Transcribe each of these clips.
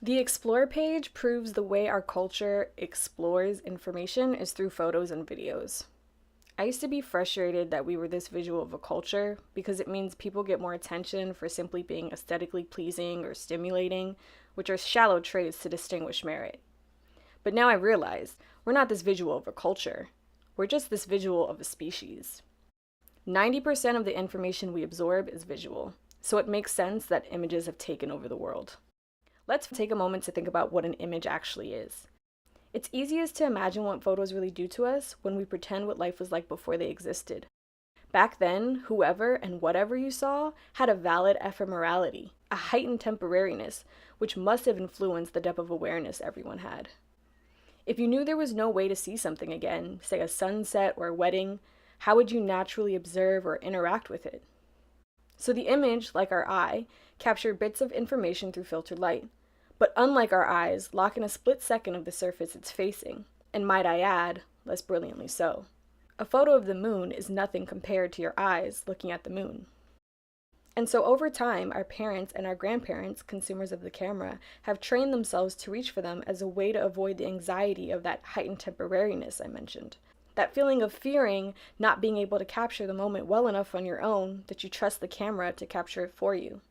The Explore page proves the way our culture explores information is through photos and videos. I used to be frustrated that we were this visual of a culture because it means people get more attention for simply being aesthetically pleasing or stimulating, which are shallow traits to distinguish merit. But now I realize we're not this visual of a culture. We're just this visual of a species. 90% of the information we absorb is visual, so it makes sense that images have taken over the world. Let's take a moment to think about what an image actually is. It's easiest to imagine what photos really do to us when we pretend what life was like before they existed. Back then, whoever and whatever you saw had a valid ephemerality, a heightened temporariness, which must have influenced the depth of awareness everyone had. If you knew there was no way to see something again, say a sunset or a wedding, how would you naturally observe or interact with it? So the image, like our eye, captured bits of information through filtered light. But unlike our eyes, lock in a split second of the surface it's facing, and might I add, less brilliantly so. A photo of the moon is nothing compared to your eyes looking at the moon. And so over time, our parents and our grandparents, consumers of the camera, have trained themselves to reach for them as a way to avoid the anxiety of that heightened temporariness I mentioned. That feeling of fearing not being able to capture the moment well enough on your own that you trust the camera to capture it for you.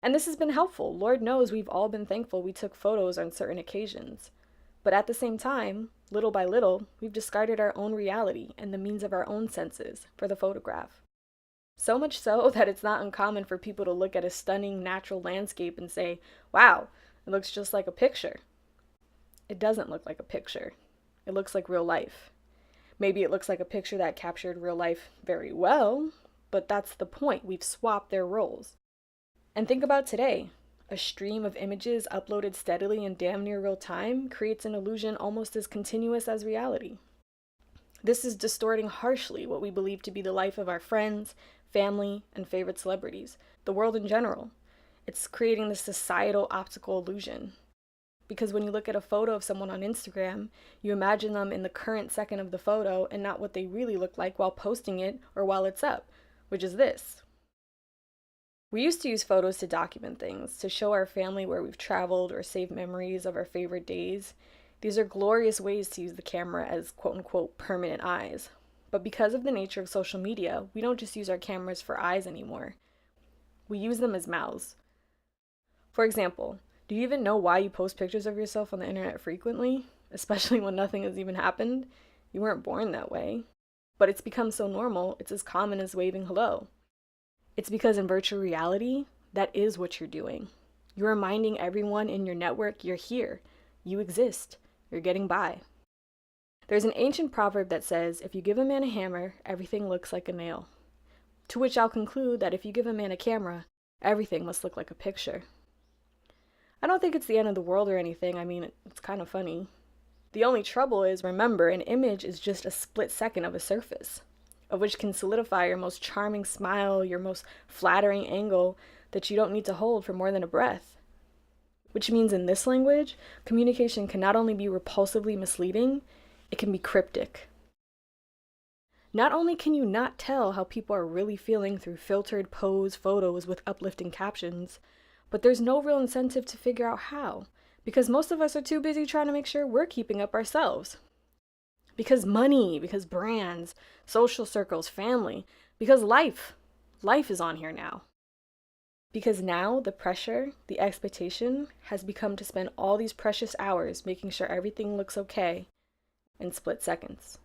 And this has been helpful. Lord knows we've all been thankful we took photos on certain occasions. But at the same time, little by little, we've discarded our own reality and the means of our own senses for the photograph. So much so that it's not uncommon for people to look at a stunning natural landscape and say, wow, it looks just like a picture. It doesn't look like a picture. It looks like real life. Maybe it looks like a picture that captured real life very well, but that's the point. We've swapped their roles. And think about today. A stream of images uploaded steadily in damn near real time creates an illusion almost as continuous as reality. This is distorting harshly what we believe to be the life of our friends, family, and favorite celebrities, the world in general. It's creating this societal optical illusion. Because when you look at a photo of someone on Instagram, you imagine them in the current second of the photo and not what they really look like while posting it or while it's up, which is this. We used to use photos to document things, to show our family where we've traveled or save memories of our favorite days. These are glorious ways to use the camera as quote-unquote permanent eyes. But because of the nature of social media, we don't just use our cameras for eyes anymore. We use them as mouths. For example, do you even know why you post pictures of yourself on the internet frequently? Especially when nothing has even happened? You weren't born that way. But it's become so normal, it's as common as waving hello. It's because in virtual reality, that is what you're doing. You're reminding everyone in your network you're here, you exist, you're getting by. There's an ancient proverb that says, if you give a man a hammer, everything looks like a nail. To which I'll conclude that if you give a man a camera, everything must look like a picture. I don't think it's the end of the world or anything. I mean, it's kind of funny. The only trouble is, remember, an image is just a split second of a surface, of which can solidify your most charming smile, your most flattering angle that you don't need to hold for more than a breath. Which means in this language, communication can not only be repulsively misleading, it can be cryptic. Not only can you not tell how people are really feeling through filtered pose photos with uplifting captions, but there's no real incentive to figure out how, because most of us are too busy trying to make sure we're keeping up ourselves. Because money, because brands, social circles, family, because life is on here now. Because now the pressure, the expectation has become to spend all these precious hours making sure everything looks okay in split seconds.